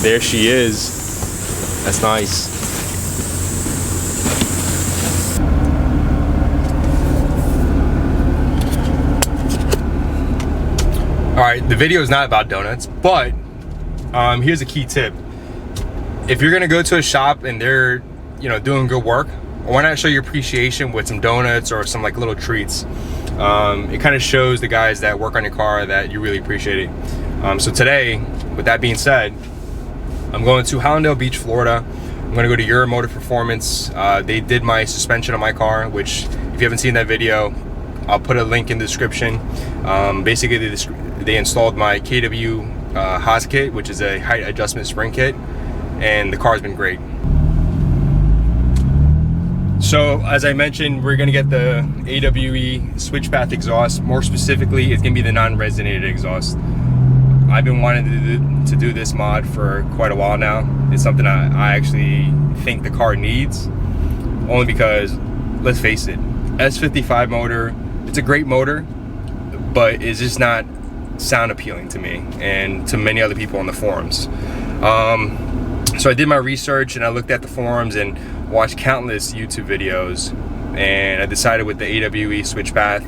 There she is. That's nice. All right, the video is not about donuts, but here's a key tip. If you're gonna go to a shop and they're, you know, doing good work, why not show your appreciation with some donuts or some like little treats? It kind of shows the guys that work on your car that you really appreciate it. So today, with that being said, I'm going to Hallandale Beach, Florida. I'm gonna go to Euromotive Performance. They did my suspension on my car, which if you haven't seen that video, I'll put a link in the description. Basically, they installed my KW Haas kit, which is a height adjustment spring kit, and the car's been great. So as I mentioned, we're gonna get the AWE Switchpath exhaust. More specifically, it's gonna be the non-resonated exhaust. I've been wanting to do this mod for quite a while now. It's something I actually think the car needs, only because, let's face it, S55 motor, it's a great motor, but it's just not sound appealing to me and to many other people on the forums. So I did my research and I looked at the forums and watched countless YouTube videos, and I decided with the AWE Switchpath.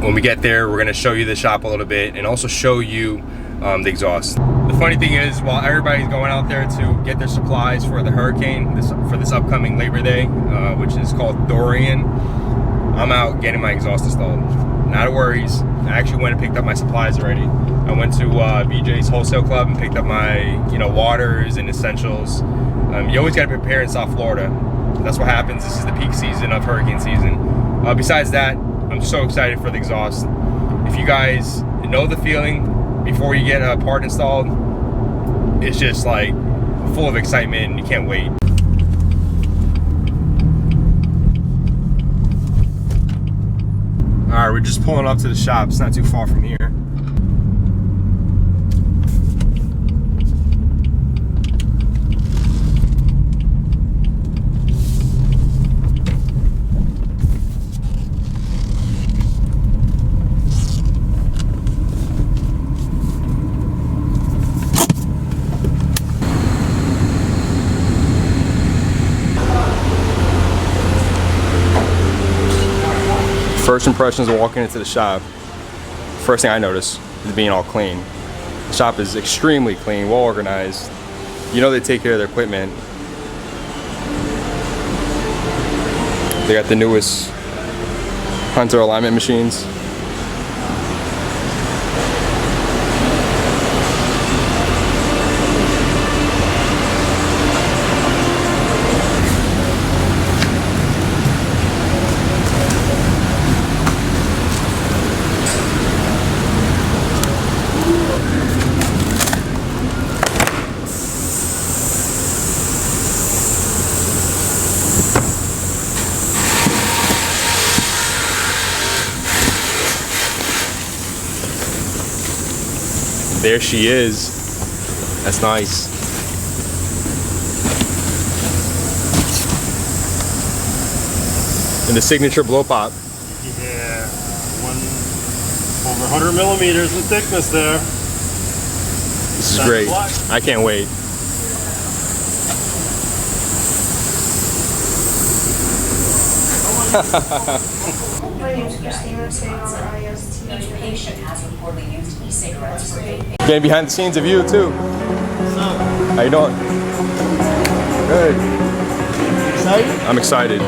When we get there, we're going to show you the shop a little bit and also show you the exhaust. The funny thing is, while everybody's going out there to get their supplies for the hurricane, for this upcoming Labor Day, which is called Dorian, I'm out getting my exhaust installed. Not worries. I actually went and picked up my supplies already. I went to BJ's Wholesale Club and picked up my, you know, waters and essentials. You always got to prepare in South Florida. That's what happens. This is the peak season of hurricane season. Besides that, I'm so excited for the exhaust. If you guys know the feeling before you get a part installed, it's just like full of excitement and you can't wait. All right, we're just pulling up to the shop. It's not too far from here. First impressions of walking into the shop, first thing I notice is being all clean. The shop is extremely clean, well organized. You know they take care of their equipment. They got the newest Hunter alignment machines. There she is. That's nice. And the signature blow pop. Yeah, over 100 millimeters in thickness there. This is great. I can't wait. My name is Christina. Each patient has reportedly used e-cigarettes for vaping. Getting behind the scenes of you too. How you doing? Good. Excited? I'm excited.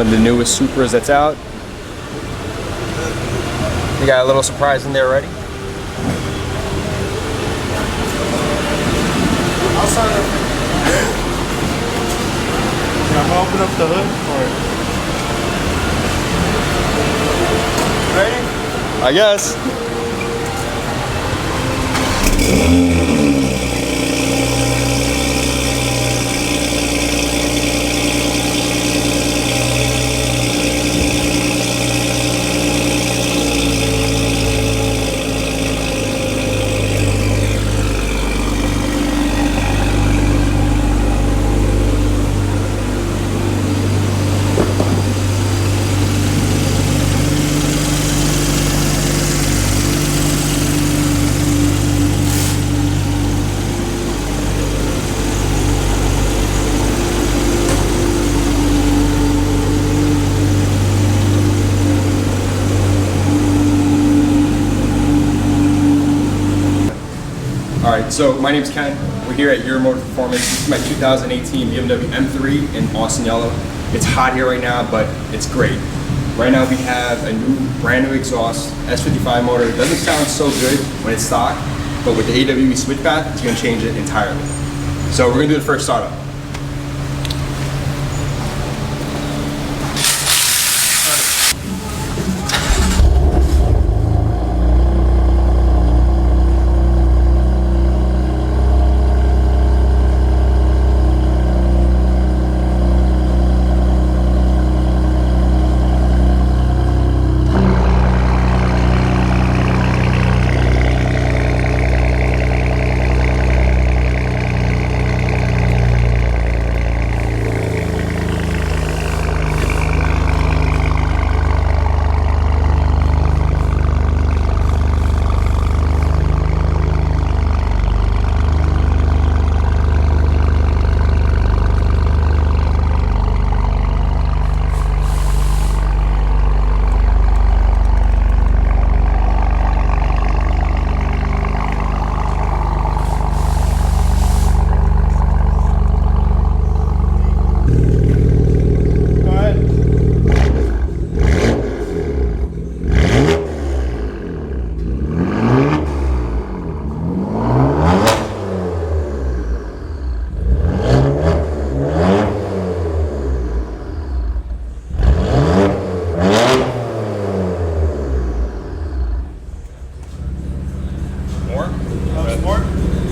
one of the newest Supras that's out. We got a little surprise in there already. I'll sign up. Yeah, I'm gonna open up the hood for it. Ready? I guess. Alright, so my name's Ken. We're here at Euromotive Performance. This is my 2018 BMW M3 in Austin Yellow. It's hot here right now, but it's great. Right now we have a brand new exhaust, S55 motor. It doesn't sound so good when it's stock, but with the AWE Switchpath, it's going to change it entirely. So we're going to do the first startup.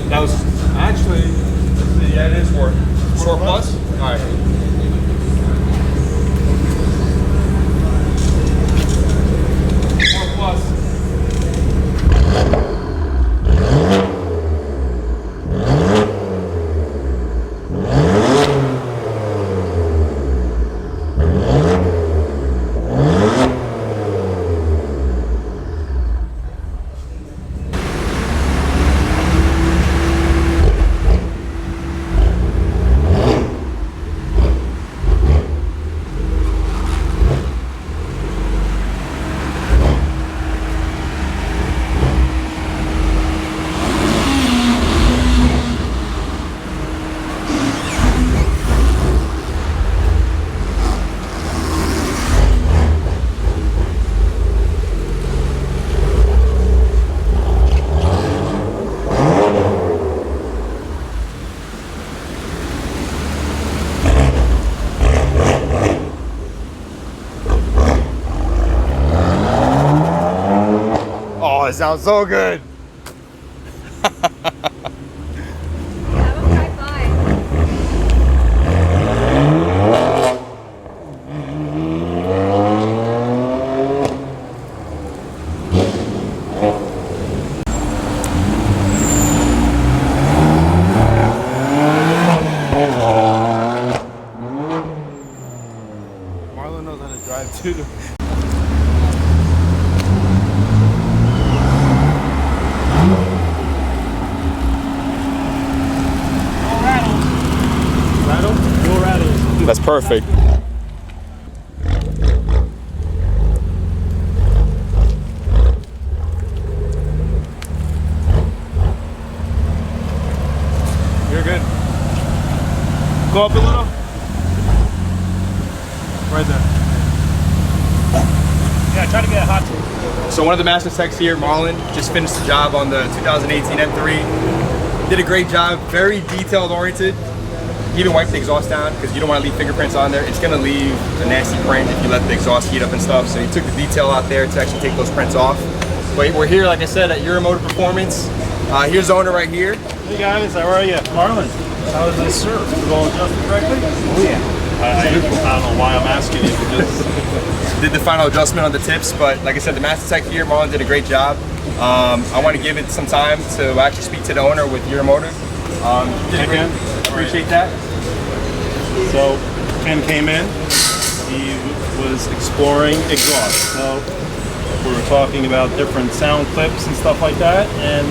That was actually, yeah, it is sport. Sport plus? All right. Sport plus. It sounds so good. Marlon knows how to drive too. That's perfect. You're good. Go up a little. Right there. Yeah, try to get a hot. So one of the master techs here, Marlon, just finished the job on the 2018 M3. Did a great job, very detailed oriented. He even wiped the exhaust down because you don't want to leave fingerprints on there. It's going to leave a nasty print if you let the exhaust heat up and stuff. So he took the detail out there to actually take those prints off. But we're here, like I said, at Euromotive Performance. Here's the owner right here. Hey guys, how are you? Marlon, how does this serve? Is it all adjusted correctly? Oh yeah. I don't know why I'm asking you. Just Did the final adjustment on the tips, but like I said, the master tech here, Marlon, did a great job. I want to give it some time to actually speak to the owner with Euromotive. Ken, appreciate that. So Ken came in. He was exploring exhaust. So we were talking about different sound clips and stuff like that, and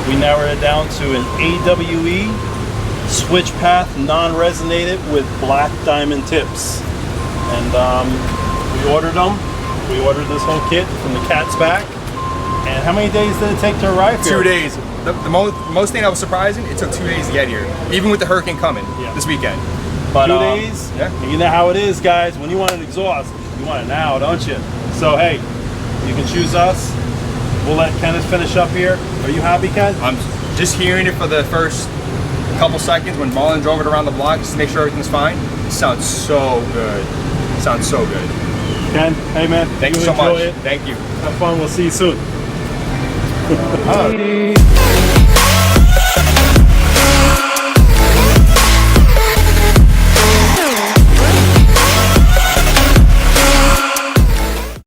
we narrowed it down to an AWE Switchpath Non-Resonated with black diamond tips. And we ordered them. We ordered this whole kit from the cat's back. And how many days did it take to arrive here? 2 days. The most thing that was surprising, it took 2 days to get here, even with the hurricane coming this weekend. But 2 days? Yeah. You know how it is, guys. When you want an exhaust, you want it now, don't you? So hey, you can choose us. We'll let Kenneth finish up here. Are you happy, Ken? I'm just hearing it for the first couple seconds when Marlon drove it around the block just to make sure everything's fine. It sounds so good. It sounds so good. Ken, hey man, Thank you so much. Thank you. Have fun. We'll see you soon.